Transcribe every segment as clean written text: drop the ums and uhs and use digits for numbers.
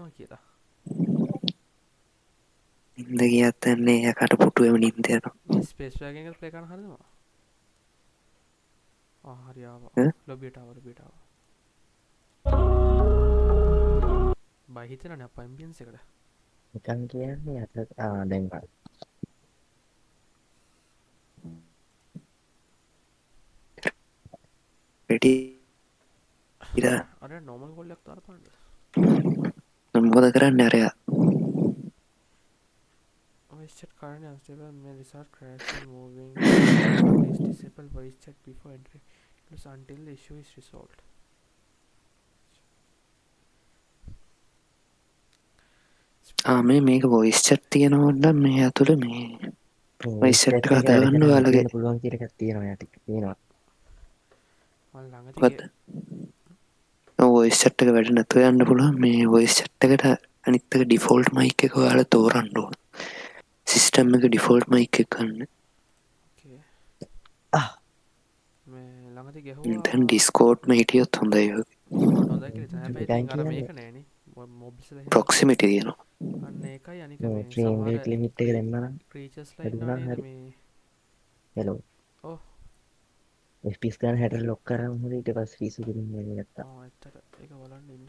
යනවා කියලා. නින්ද ගියත් කට පුටුවම නින්ද යනවා. මේ ස්පේස් වෑගන් එක ප්ලේ කරන්න හරිනවා. හරි ආවා. ලොබියට ආවා. බයි හිතෙනවනේ අප්පා ඇම්බියන්ස් එකට. නිකන් කියන්නේ අත දැන් බලන්න. රෙඩි අර නෝමල් කොල්ලයක් තරපන්නද? මොකද කරන්නේ අරයා? Voice chat currently unstable may result crashing moving forward. Please disable voice chat before entering until the issue is resolved. මේ මේක වොයිස් චැට් තියෙනවා නම් මේ ඇතුළේ මේ වොයිස් චැට් එක වැඩ හදාගන්න කරන්න ඔයාලගේ කියන්න පුළුවන් කියලා එකක් තියෙනවා යට තියෙනවා. මම ළඟදී මොකද්ද? වොයිස් චැට් එක වැඩ නැතුව යන්න පුළුවන් මේ වොයිස් චැට් එකට අනිත් එක ඩිෆෝල්ට් මයික් එක ඔයාලා තෝරන්න ඕන. සිස්ටම් එක ඩිෆෝල්ට් මයික් එක ගන්න. okay ආ මේ ළඟදී දැන් ගැහුවා ඩිස්කෝඩ්ම හිටියොත් හොඳයි වගේ. හොඳයි කියලා හිතන හැබැයි නිකන් ඉතින් අර මේක කියන්නේ නෑනේ මොබ්ස්ලා එහෙම ප්‍රොක්සිමිටි තියෙනවා. අන්න ඒකයි අනික මේ මේ ෆ්‍රේම් සමහර රේට් ලිමිට් එක දැම්මම ක්‍රීචර්ස්ලා ඉන්නවා වැඩුණා නේද හරි. මේ හෙලෝ. ඔව් FPS ගන්න 60 ලොක් කරාම හරි ඊට පස්සේ රීසු කිරීම වෙනවා. ඇත්තට ඒක බලන්න ඉන්න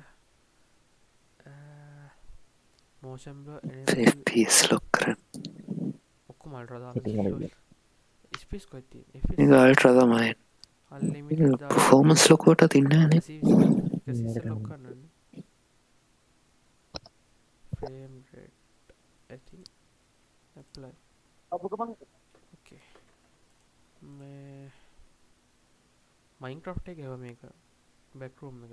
motion blur enable FPS lock කරන්න. ඔක්කොම අල්ට්‍රා දාලා ඉතින් අර ස්පේස් කොහෙද තියෙන්නේ මේක FPS අල්ට්‍රා තමයි. අන්ලිමිටඩ් දාලා පර්ෆෝමන්ස් ලොකුවට තින්නේ නැහැ 120 120 ලොක් මේකට කරන්නනේ frame rate I think apply okay මේ Minecraft එක ඒව මේක backroom එක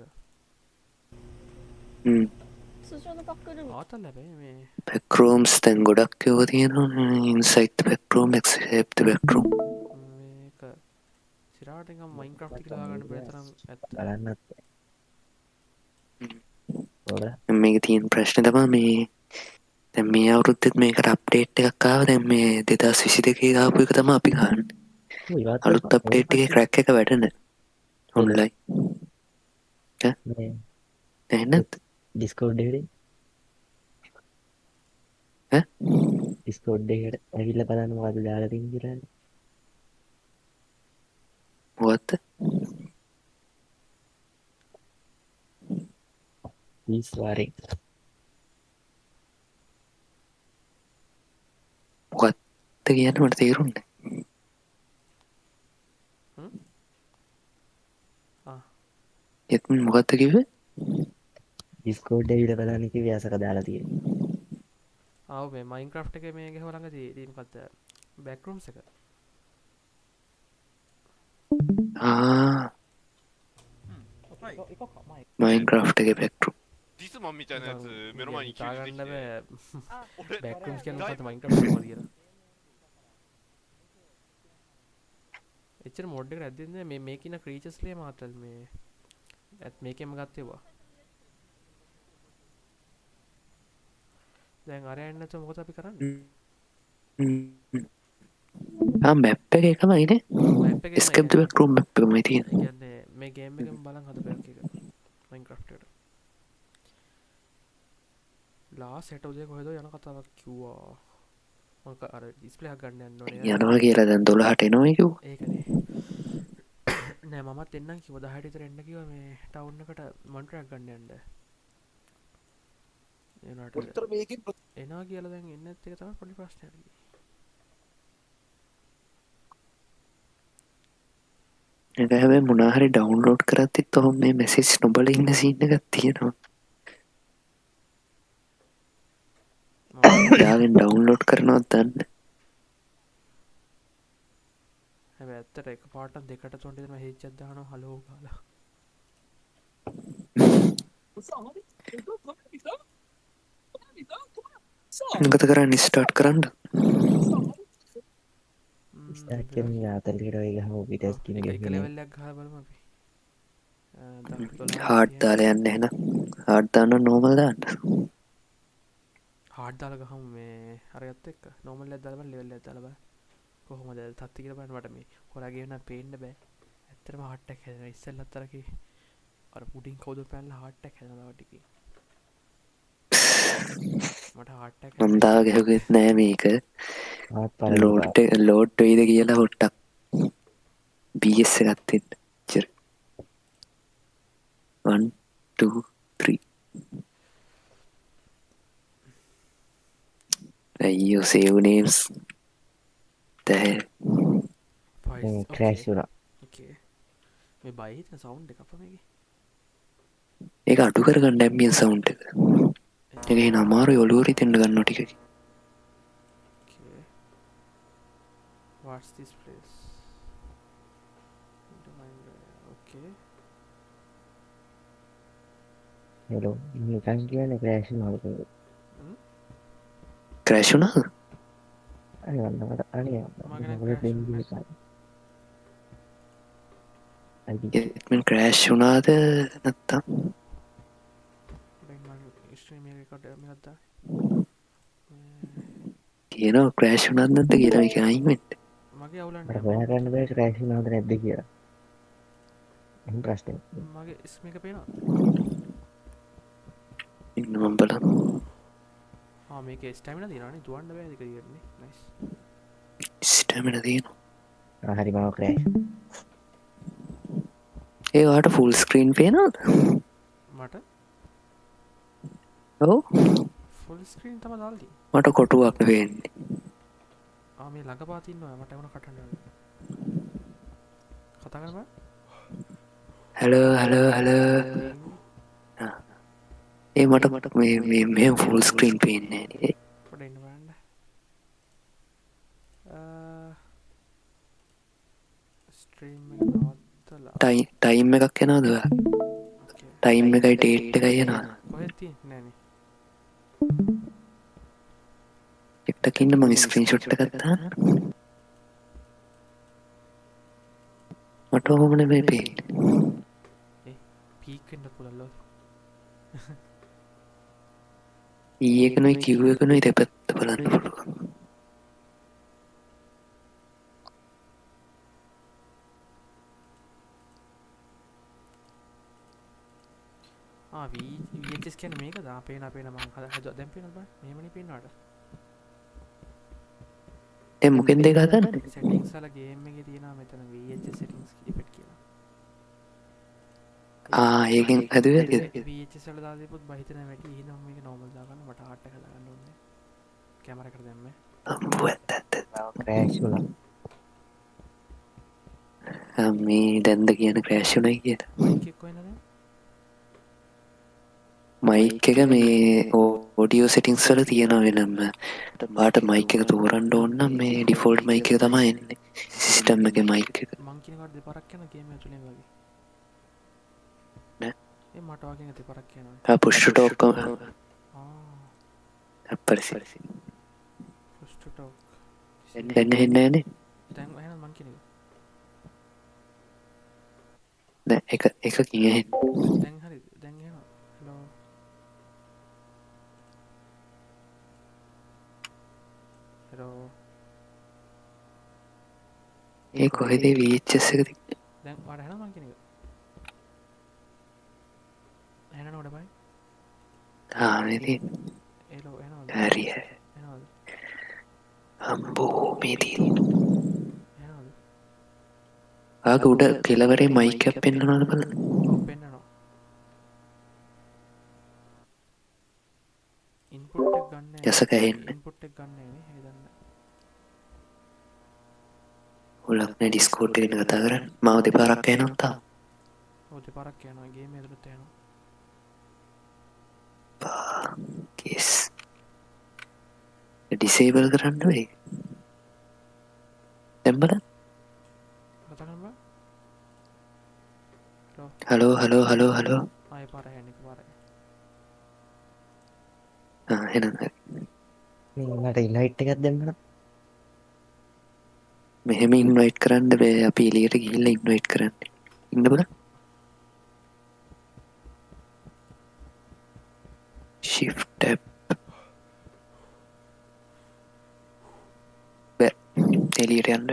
ආතල් හැබැයි මේ බැක්රූම්ස් දැන් ගොඩක් ඒවා තියෙනවා. ඉන්සයිට් බැක්රූම්, එක්සෙප්ට් බැක්රූම්. මේක සිරාට නිකන් Minecraft කියලා දාගන්න බැරි තරම් ඇත්ත බලන්නත් ඕක මේක තියෙන ප්‍රශ්නේ තමයි මේ දැන් මේ අවුරුද්දෙත් මේකට අප්ඩේට් එකක් ආවා. දැන් මේ 2022 ආපු එක තමයි අපි ගන්න. ඉවත් අලුත් අප්ඩේට් එකේ ක්‍රැක් එක වැඩ නැහැ. ඔන්ලයින්. මේ එහෙනම් ඩිස්කෝඩ් එකට ඈ ඩිස්කෝඩ් එකට ඇවිල්ලා බලන්න මොකද දාලා තියෙන්නේ කියලා. මොකද්ද? ප්ලීස් වාරේ මොකද්ද කියන්නේ මට තේරුන්නේ නැහැ. එතන මොකද්ද කිව්වේ? ඩිස්කෝඩ් ඇවිල්ලා බලන්න කිව්වේ අසක දාලා තියෙන්නේ. ආව මේ Minecraft එකේ මේ ගෙව ළඟදී ඉතින් මොකද්ද backrooms එක මයින්ක්‍රාෆ්ට් එකේ බැක්රූම්. ディスマンみたいなやつ目の前に急にでき හිතාගන්න て බෑ 俺 backrooms だ කියන්නේ い මොකද්ද Minecraft එකේ මොකද කියලා එච්චර මොඩ් එක ඇද්දින්නේ මේ මේකින ක්‍රීචර්ස් ලිය මාතල් මේ ඇත් මේකෙම ගත්තේවා දැන් අර යන්න නැතුව මොකද අපි කරන්නේ මැප් එක එකමයිනේ. මැප් එකේම එස්කේප් ද බැක්රූම් මැප් එකමයි ඒ තියෙන්නේ. කියන්නේ මේ ගේම් එකෙන් බලන් හදපයක් එක Minecraft එකට ලාස් හෙට උදේ කොහෙද යන කතාවක් කිව්වා මම අර ඩිස්ප්ලේ එකක් ගන්න යන්න ඕනේ යනවා කියලා දැන් 12ට එනවා කිව්වා. ඒකනේ නෑ මමත් එන්නම් කිව්වා 10ට විතර එන්න කිව්වා මේ ටවුන් එකට මොන්ට්‍රයක් ගන්න යන්න ඒනට එනවා කියලා දැන් එන්න ඇත්ත එක තමයි පොඩි ප්‍රශ්නයක් ඒක හැබැයි මොනවා හරි ඩවුන්ලෝඩ් කරද්දිත් ඔහොම මේ මෙසේජ් නොබල ඉන්න සීන් එකක් තියෙනවා. යාගෙන් ඩවුන්ලෝඩ් කරනවත් දන්නේ. හැබැයි ඇත්තට එක පාටක් දෙකට තුනට දෙන හෙච්චක් දානවා හලෝ ගාලා මොකද කරන්නේ ස්ටාර්ට් කරන්න? ස්ටාර්ට් කරන්න ආතල්ලියට ඔය ගහමු පිටස් කියන එක ගෙන්නේ. ලෙවල් එකක් ගහලා බලමු අපි 12 හාඩ් දාලා යන්න එහෙනම්. හාඩ් දාන්න නෝමල් දාන්න. හාඩ් දාලා ගහමු මේ අරගත්ත එක්ක නෝමල් එකක් දාලා බලන්න ලෙවල් එකක් දාලා බලන්න කොහොමද තත්ති කියලා බලන්න මට මේ හොරා ගේම නම් පේන්න බෑ ඇත්තටම හાર્ට් ඇටැක් හැදෙනවා ඉස්සෙල්ලත් අර කි අර පුඩින් කවුද පැනලා හાર્ට් ඇටැක් හැදෙනවා ටිකේ මට හට්ටක් මන්දාව ගැහුවෙත් නෑ මේක ආත් පරම ලෝඩ් වෙයිද කියලා හොට්ටක් බස් ගත්තෙන්න චර 1 2 3 අයියෝ සේව් නේම්ස් දැ ක්‍රෑශ් වුණා ඕකේ මේ බයිහිතන සවුන්් එක අප මේක ඒක අඩු කරගන්න ඇම්බියන් සවුන්් එක එක අමාරු ඔලුවරි තෙන්ඩ ගන්න ටික okay what's this place okay hello නිකන් කියන ක්‍රෑශ් වුණා ක්‍රෑශුනා අනේ වන්නකට අනේ මගේ මගේ crash දෙන්නේ වුණා. එත්මෙන් ක්‍රෑශ් වුනාද නැත්තම් ස්ට්‍රීම් එකකට මෙගත්තා කියනවා ක්‍රෑශ් වුනාද නැද්ද කියලා එක අයින්වෙන්ට් මගේ අවුලන්න මට හොයාගන්න බෑ ක්‍රෑශ් වුණාද නැද්ද කියලා එහෙම ප්‍රශ්නයක් මගේ ස්මික පේනවා ඉන්න මම බලන්න මේක ස්ටමින දිනනේ තුවන්න බෑදික කරන්නේ නයිස් ස්ටැමින තියෙනවා හරි මාව ක්‍රෑශ් ඒවාට ෆුල් ස්ක්‍රීන් පේනවද මට ඔව් ෆුල් ස්ක්‍රීන් තම දාල්දී මට කොටුවක් වෙන්නේ මේ ළඟ පාතින්නවා මට එවන කටන්න කතා කරම හැලෝ ඒ මට මේ ෆුල් ස්ක්‍රීන් පේන්නේ නෑ පොඩ ඉන්න බන්න ස්ට්‍රීම් නවත්තලා ටයිම් එකක් යනවද ටයිම් එකයි ඩේට් එකයි යනවා කොහෙත්ති නෑන එක්ටකින්න මං ස්ක්‍රීන් ෂොට් ගත්තා මට ඔහොමන මේ පේන්නේ පීකෙන්ට පුළල්ලෝ ඊයකනුයි කිව් එකනුයි දෙපැත්ත බලන්න පුළුවන් වස් කියන මේක දා පේන අපේන මං හද හැද දැම් පේන බ මෙමනි පෙන්වාට ඒ මොකෙන් දෙක හදන්න සෙටිං සල ගේම එක තියෙන මෙතන සිටිංස් ෆෙට් කියලා ඒකෙන් හැදුව සල දාපුත් බහිතන වැට හිනම එක නොමල් දාගන්න මට හට හදගන්න ඕන්න කැමර කර දෙන්න අම්බුව ඇත්ත ක්‍රෑශ් වුණා මේ දැන්ද කියන ක්‍රෑශුනයි කියට කොයිනද මයික් එක මේ ඕඩියෝ සෙටිංස් වල තියෙන වෙනම බාට මයික එක තෝරන්ඩ ඕන්නම් මේ ඩිෆෝල්ට් මයික එක තමයි එන්නේ සිිස්ටම් එක මයික් එක මංකිනකට දෙපරක් යන ගේම තුළින් වගේ ඒ මටවාගෙන දෙපරක් යනවා පුෂ්ට ටෝක්කම අපපරසි පුස්ටටෝක් දැන්න හෙන්නෑනේ දැන් හන මංකින එක කියහෙන් දැන් හරි දැන් හලෝ හලෝ ඒ කොහෙදේ වීච්චස් එක දැන් වාට හැන මංකින හැන නොට බයි ආනති ඒලෝ එන හරිය එනවද අම්බෝ මේදී එනවද ආග උඩ කෙලවරේ මයිකක් පෙන්න්නනද බල පෙන්න්නනවා ඉන්පුට් ගන්න යසක ඇහෙන්න ඉන්පුට් ගන්න හදන්න හොලක්න ඩිස්කෝට් එන කතා කරන්න මාව දෙපාරක් යනොත්තා ඕත පරක් යනගේ මෙදරත් යනවා කෙස් ඩිසේබල් කරන්න වේ තැම්බල කතකම හලෝ ආය පාර හැනෙක පාර එන මට ඉන්වයිට් එකක් දෙන්න මෙහෙම ඉන්වයිට් කරන්න බෑ අපි එලියට ගිහිල්ල ඉන්වයිට් කරන්න ඉන්න බල shift tab එලියට යන්න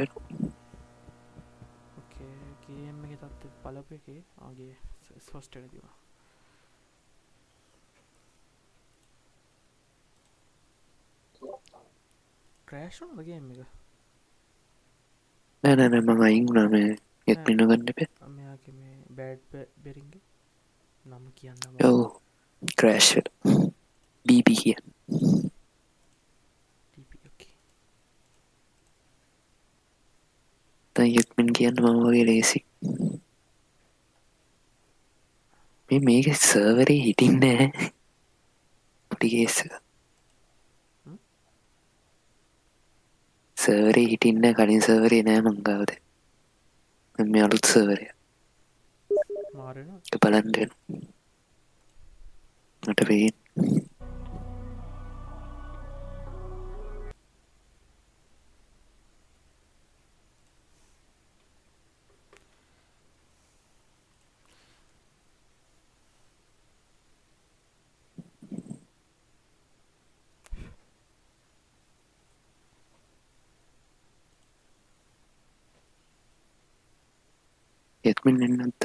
ගේම එක තත්ත බලප එක ආගේ ස්වස්ටන තිවා ක්‍රෑෂ් වුණාද ගේම් එක? නෑ මම අයින් වුණා මේ එක්මින ගන්න එපා. මෙයාගේ මේ බෑඩ් බෙරින්ගේ නම කියන්න ඔව් ක්‍රෑෂ් වෙලා BB කිය. ටීපී දැන් එක්මින් කියන්න මම වගේ ලේසි. මේක සර්වරේ හිටින්නේ නැහැ. පොඩි කේස් එක. සර්වරේ හිටින්නේ නැහැ. කලින් සර්වරේ නෑ මං ගාව දැන්. මේ අලුත් සර්වරය. මාරෙනවා. ඒක බලන්න වෙනවා. මට පේන්නේ එක්මින් එන්නේ නැද්ද?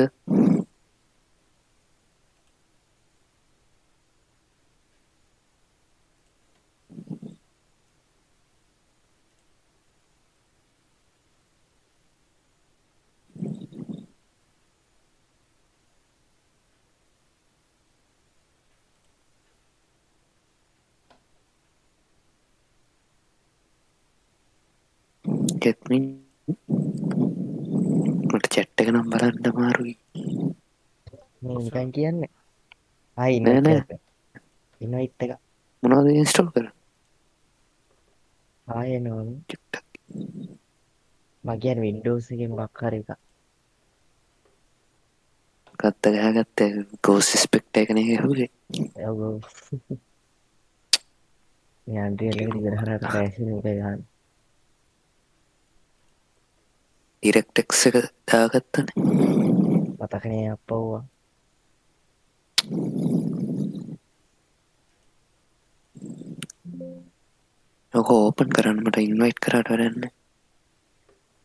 එක්මින් මට chat එක නම් බලන්න අමාරුයි. නිකන් කියන්නේ ආයි නෑ ඉන්වයිට් එක මොනවද ඉන්ස්ටෝල් කරන්නේ? ආයෙ නෝන මම කියන්නේ වින්ඩෝස් එකේ මොකක් හරි එකක් ගත්ත ගෝස් ස්පෙක්ට් එකනේ ගහුවේ. ඔව් මේ අන්ඩ්‍රියල් එකට ඉවර හරහට ක්‍රෑෂ් වෙන එක ගන්න DirectX එක දාගත්තනේ. මතකනේ අප්පව්වා ඔක ඕපන් කරන්න මට ඉන්වයිට් කරාට වැඩක් නෑ.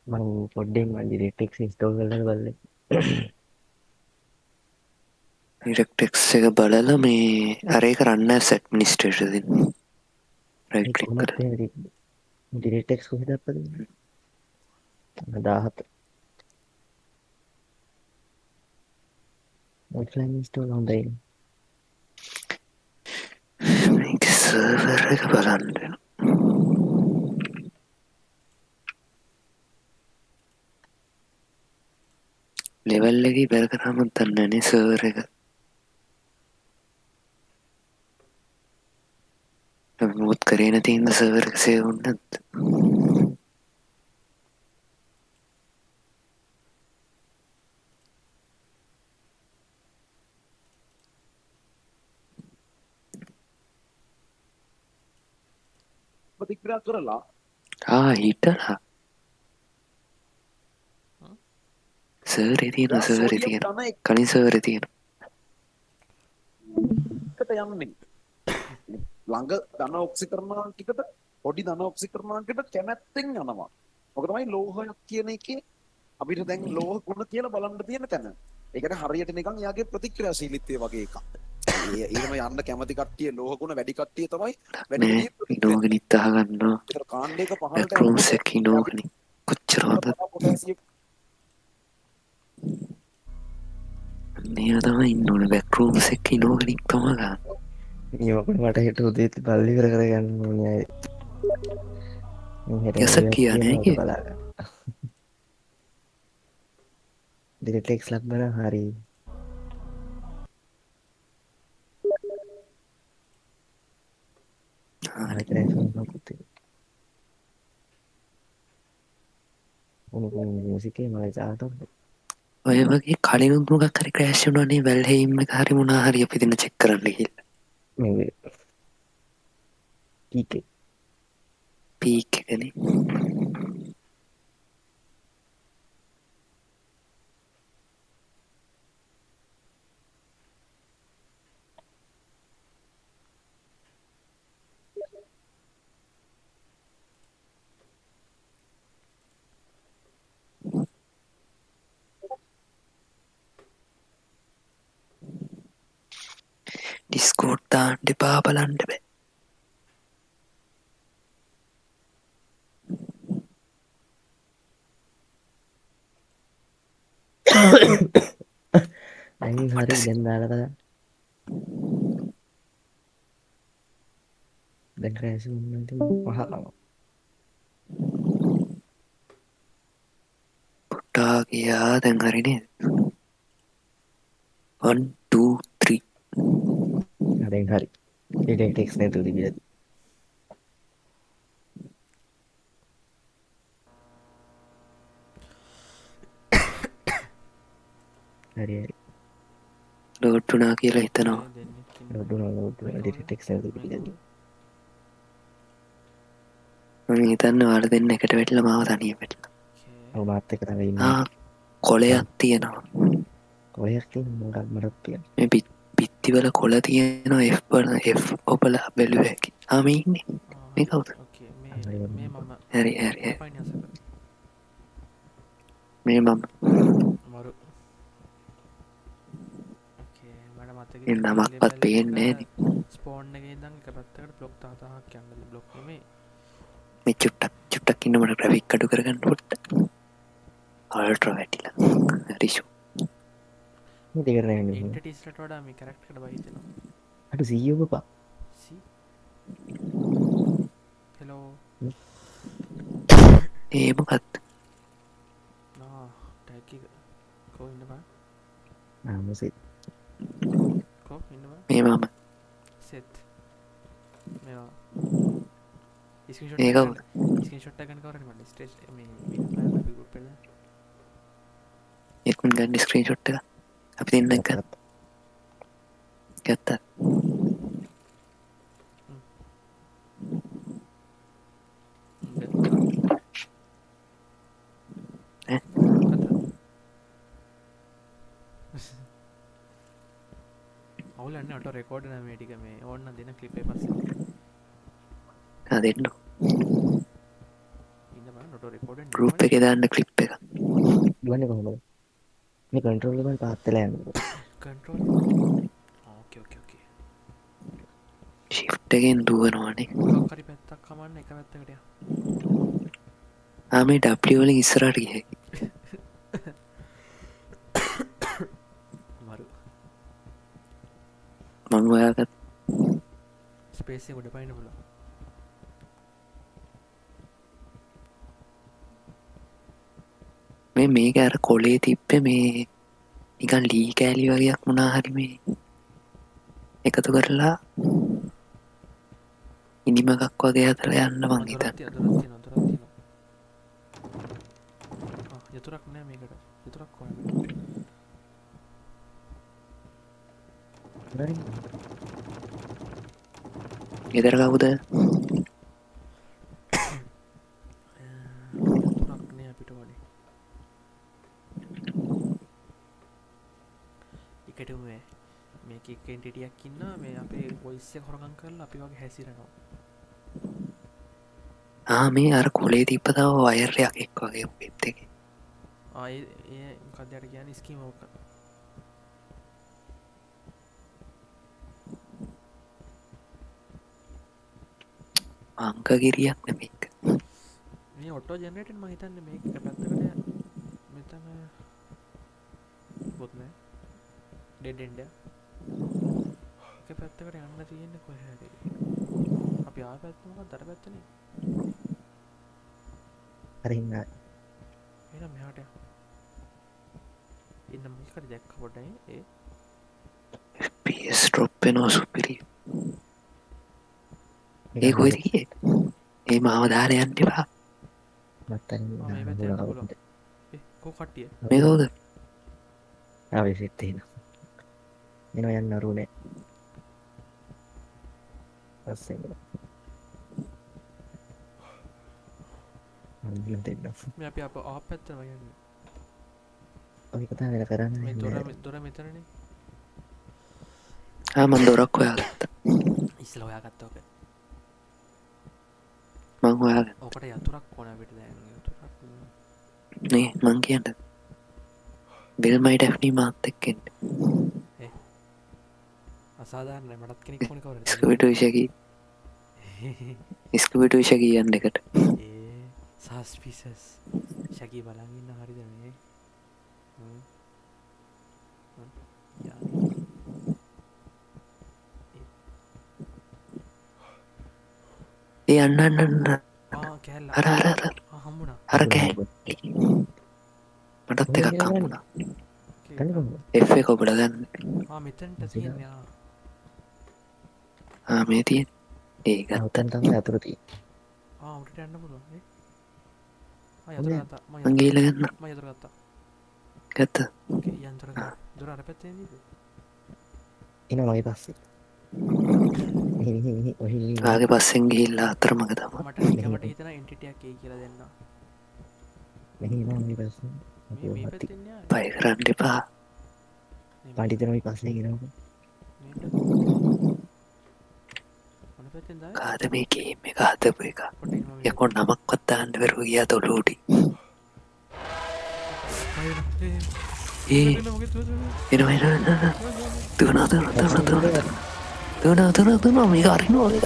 මම පොඩ්ඩෙන් මම DirectX ඉන්ස්ටෝල් කරලා බලන්න DirectX එක බලලා මේ අර ඒක run as administrator දෙන්න. right click කොහොමද කරලා එහෙම DirectX කොහෙද අප්පද 17 ඔෆ්ලයින් ඉන්ස්ටෝල් හොඳයි මේක සර්වර් එක බලන්න වෙනවා. ලෙවල් එක ඉවර කරාම දන්නේ නැහැ සර්වර් එක. මොකද කරේ නැති ඉන්න සර්වර් එක සේව් වුණේ නැද්ද? ප්‍රතික්‍රියා කරලා හිටලා සර්වරේ තියෙනවා සර්වරේ තියෙනවා. කලින් සර්වරේ තියෙනවා. එකට යන්නේ ළඟ ධන ඔක්සිකරණාංකිකට පොඩි ධන ඔක්සිකරණාංකයට කැමැත්තෙන් යනවා. මොකද තමයි ලෝහයක් කියන එකේ අපිට දැන් ලෝහ ගුණ කියලා බලන්න තියෙන තැන. ඒකට හරියට නිකන් එයාගේ ප්‍රතික්‍රියාශීලීත්වය වගේ එකක්. ඊළම යන්න කැමති කට්ටිය ලෝහ ගුණ වැඩි කට්ටිය තමයි වැඩි මේ ඉනෝගනිත් අහගන්නවා. විතර කාණ්ඩයක පහළට බැක්රූම්ස් එක ඉනෝගනි කොච්චර හොඳද? මේ තමයි ඉන්න ඕනේ බැක්රූම්ස් එක ඉනෝගනික් තමයි ගන්න. මේකට මට හෙට උදේත් බල්ලි ඉවර කරගන්න ඕනේ යස කියන්නේ කිය. බලාගන්න DirectX ලබන හරි මුසිකේ මගේ ජාතක ඔය වගේ කලිනුත් මොකක් හරි ක්‍රෑෂ් වුණානේ වැල්හෙයිම් එක හරි මොනා හරි අපි දින චෙක් කරන්න ගිහලා. මේ පීක් එකනේ. ඩිස්කෝඩ් දාන්න එපා බලන්න බෑ. දැන් හරි දැන් දාලා දැන් රැස් වුණා ඉතින් වහලා පුටා ගියා දැන් හරිනේ 1 2 3 දැන් හරි ඊට ටෙක්ස් නැතුව තිබිලා හරි හරි ලෝඩ් වුණා කියලා හිතනවා ලෝඩ් ටෙක්ස් නැතුව තිබිලා මම හිතන්නේ ඔයාලා දෙන්න එකට වැටිලා මාව තනියම වැටිලා ඔව් මාත් එක තමයි ඉන්නේ කොලයක් තියෙනවා කොහයක් තියෙන මොකක් මටත් තියෙන මේ පිත්තිවල කොල තියෙනවා F ඔබලා බැලුවේ හැකි මේ ඉන්නේ මේ කවුද හරි හරි මේ මම නමක්වත් පේන්නේ නෑනේ ස්පෝන් එකේ ඉඳන් එක පැත්තකට බ්ලොක් 1000ක් යන්නද බ්ලොක් නෙමෙයි මේ චුට්ටක් ඉන්න මට ග්‍රැෆික් අඩු කරගන්න පොඩ්ඩක් අල්ට්‍රා වැටිලා රිෂු මේ දෙක නෑ එන්ටිටිස්ලට වඩා මේ කැරක්ටර් එකට බයි දෙනවා අර සීයෝ බපා සී හෙලෝ ඒ මොකක්ද ටැග් එක කෝ ඉන්න බා ආමසේ කෝ ඉන්න බා මේ මම සෙත් මේවා ඒක ස්ක්‍රීන්ෂොට් එක ගන්න කවරද මට ස්ටේජ් මේ ගෲප් එක එක්කුන් ගන්න ස්ක්‍රීන්ෂොට් එක අපි දෙන්න ගත්තා අවුලන්නේ ඔටෝ රෙකෝඩ් නම් මේ ටික මේ ඕන්න දෙන ක්ලිප් එක පස්සේ දෙන්න ඉන්න බලන්න ඔටෝ රෙකෝඩ් ගෲප් එකේ දාන්න ක්ලිප් එක දුවන්නේ කොහොමද මේ කන්ට්‍රෝල් එකෙන් පාත් වෙලා යනවා කන්ට්‍රෝල් ඕකේ ඕකේ ඕකේ shift එකෙන් දුවනවානේ මොකක් හරි පැත්තක් කමන්න එක පැත්තකට යන්න මේ W වලින් ඉස්සරහට ගියේ මරු මම ඔයාගත් ස්පේස් එක උඩ පයින්න පුළුවන් මේක අර කොලේ තිබ්බේ මේ නිකන් ලී කෑලි වගේක් මොනා හරි මේ එකතු කරලා ඉනිමකක් වගේ හදලා යන්න මං හිතන්නේ යතුරක් නෑ මේකට යතුරක් කොහෙද ගෙදර කවුද යතුරක් නෑ අපිට වඩේ එකටම මේක එක එන්ටිටියක් ඉන්නවා මේ අපේ වොයිස් එක හොරගම් කරලා අපි වගේ හැසිරෙනවා මේ අර කොලේ තිබ්බ තව වයර් එකක් වගේ වෙබ් එකේ ඒ මොකක්ද යට කියන්නේ ස්කීම ඕක අංක ගිරියක් නෙමෙයි මේ ඔටෝ ජෙනරේටර් මම හිතන්නේ මේක එක පැත්තකට මෙතන බොත් නෑ ඩෙඩ් එන්ඩ් එක පැත්තකට යන්න තියෙන්නේ කොහේ හරි අපි ආ පැත්ත මොකක්ද අර පැත්තනේ හරි ඉන්න එහෙනම් මෙහාට ඉන්න මොකක් හරි දැක්ක පොඩ්ඩයි FPS drop වෙනවා සුපිරි ඒ කොහෙද ගියේ ඒ මාව දාලා යන්න එපා මත්තන් මේ පැත්තේ යන්න පුළුවන් කෝ කට්ටිය මේ කවුද ආවේ සෙට් එනවා යන්න අරුනේ පස්සේ මම දෙන්න මේ අපි අප පැත්තම යන්නේ ඔය කතා වෙලා කරන්නේ මේ දොර මෙතනනේ මම දොරක් හොයාගත්තා ඉස්සලා හොයාගත්තා ඔක මං හොයාගත්තා ඔකට යතුරක් ඕන අපිට දැන් යතුරක් නේ මං කියන්න බෙල් මයි ඩැෆ්නි මාත් එක්ක එන්න අසාධාරණයි මටත් කෙනෙක් ඕනේ කවුරුද ස්කූබිඩු විෂකී ස්කූබිඩු විෂකී යන්න එකට සස්පිසස් ශකී බලන් ඉන්න හරිද මේ ඒ අන්න කෑල්ල අර හම්බුණා අර කෑ මටත් එකක් හම්බුණා F එක ඔබට ගන්න මෙතන්ට තියන්න මේ තියෙන ඒ ගත්ත අවතන් තමයි අතුරු තියෙන්නේ. උට යන්න පුළුවන් මං ගිහලා ගන්න යතුර ගත්තා ගත්ත යන්තර දුර අර පැත්තේ නේද එන මගේ පස්සේ. ඔහි ආගේ පස්සෙන් ගිහිල්ලා අතරමඟ තමයි මට හිතන එන්ටිටියක් ඒ කියලා දෙන්න මෙහි එන මගේ පස්සේ. මේ පැත්තෙන් යා පය කරන්න එපා පඬිතුන මගේ පස්සේ ගෙනව. මොන පැත්තෙන් දායි කාද මේ ගේම් එක හදපු එක යකෝ නමක්වත් දාන්න බැරුව ගියා තොලූටි එනවා දුවනවා මේක අරිනවා මේක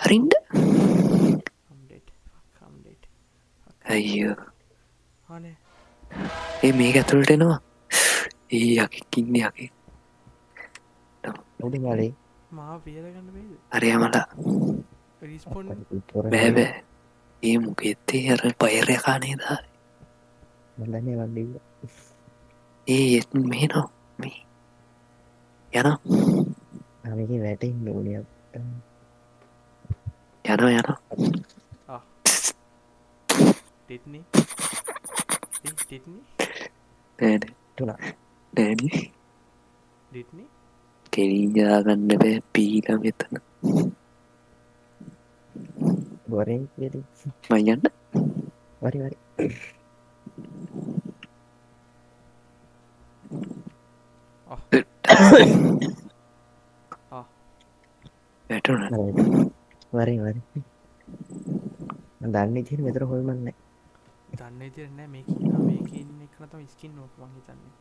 අරින්ඩ අයියෝ ඒ මේක ඇතුළට එනවා ඒ යකෙක් ඉන්නේ යකෙක් උඩ ගාලේ මා පියලගන්න වේද අරය මලා රිස්පොන් බෑබෑ ඒ මොකෙත්තේ අර පයරයකානේදා මදන්නේ වන්ඩිව. ඒ මේනෝ මේ යන මේක වැටෙන් ඕනියක්. යන ටෙට්නි ටෙට්නි නෑන තුනා නෑන ඩිට්නි කෙරීජාගන්න බෑ පීල මෙතන ගොරෙන් වෙද මයන්න වරි වරි වැටුන වරි වරි දන්න ඉතින් මෙතර හොල්මන්න දන්න තිරන්න මේක මේක ඉන්න එකනතම ස්කින් නොක් මං හිතන්නේ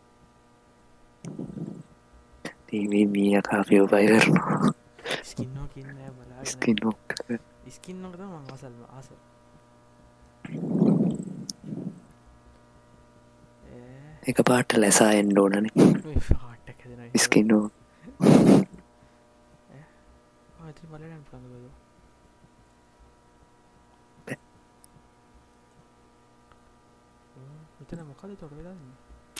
තීවේ මී අකාපියෝ පයි කරනවා ස්කින්නෝ කින්න බලා ස්කින්නොක් ස්කින් නොකත මං අසල්ම ආස එක පාට ලැසා එන්ඩෝනන හටක් හැදෙන ස්කින්නෝ ඇති බලයන් පළඳබද මෙතන මොකද තොට වෙලා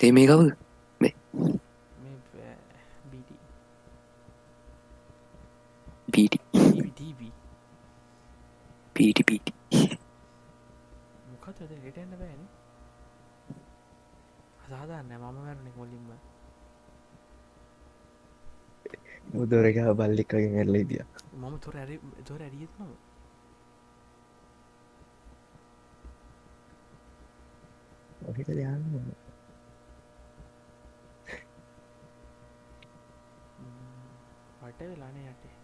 ඒ මේ කවුද මේ බීටි ඩීබ පීටි මොකද හෙටන්න බෑන අසාධන්න මම වැරනෙ මුලින්ම මුදොරක බල්ලික්කගෙන් ඇල්ල ඉදිය මම තොර තොර ඇරියත් මම ඔහිට දයන්න පට වෙලානේ යටේ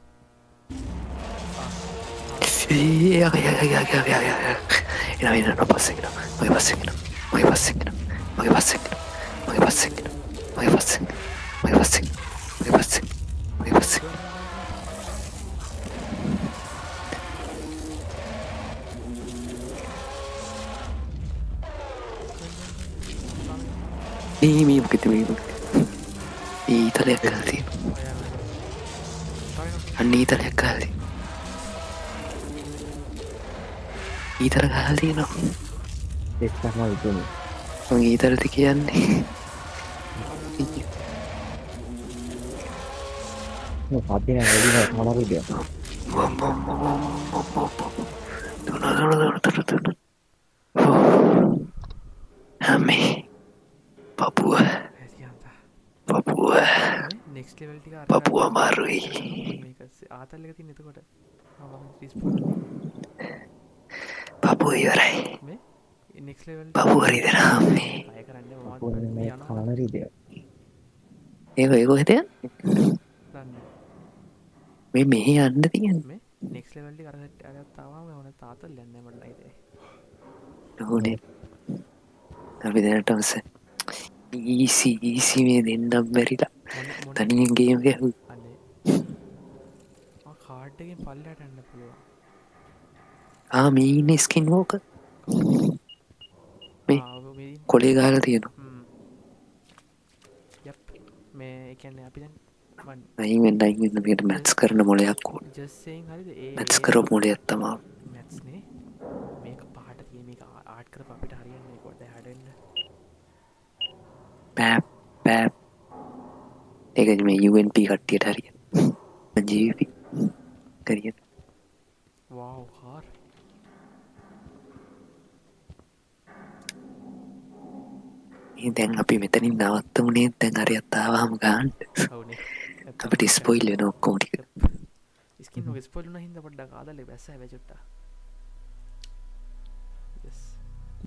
එන පස්සෙන මගේ පස්සෙන මගේ පස්සෙන මගේ පස්සෙන මගේ පස්සෙන මගේ පස්සෙන් මගේ පස්සෙන් මගේ පස්සෙන් මගේ පස්සෙන් මේ මොකද මේ ඊතලයක් කරලා තියෙනවා අන්න ඊතලයක් කරලා තියෙනවා ඊතල ගහලා තියෙනවා එක්තම විතුන මම ඊතලට කියන්නේ පතින වැඩි මනරුදය හැමේ පපුුව පපුුව නෙක්ස් ලෙවල්ටික පපුුව අමාරුයි ආතල්ලක ති නතකොට පපුුව ඉවරයි නෙක්ස් ලෙවල් පපුුවරි දෙනාම්න්නේ අය කරන්න කානරීදය ඒක හිතය මේ මෙහි අන්න තියන් නෙක්ස් ලෙවල්ටි කරට අගත්තාවම ඕන තාතල් යන්න මට නයිතේ නොනේ අපි දැනටමස ඊසි මේ දෙන්නම් බැරිලා තනියෙන් ගේම ගැහු අන්නේ කාඩ්ඩකින් පල්ලට එන්න පුළුවන් මීන ස්කින් ෝක මේ කොලේ ගාල තියෙනවා මේ එකන්නේ අපි දැන් අයිවෙන්න මේට මැත්ස් කරන මොලයක් ඕන ජස්සයෙන් හරිද මැත්ස් කරපු මොලයක් තමා මැත්ස්නේ මේක පාට තිය මේක ආට් කර අපිට හරියන්නේ කොට හැඩන්න පෑප් ඒක මේ UNP කට්ටියට හරිය ජීවි කරිය වව් කාර් දැන් අපි මෙතනින් නවත්තමුණේ දැන් හරි අත්තාවාම ගාන්ට ඔවුනේ අපට ස්පොයිල් වෙන ඔක්කොම ටික ස්කින් ස්පොල්න හිද පොඩ්ඩක් ආදල බැස වැචුට්ට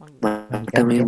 මට මේ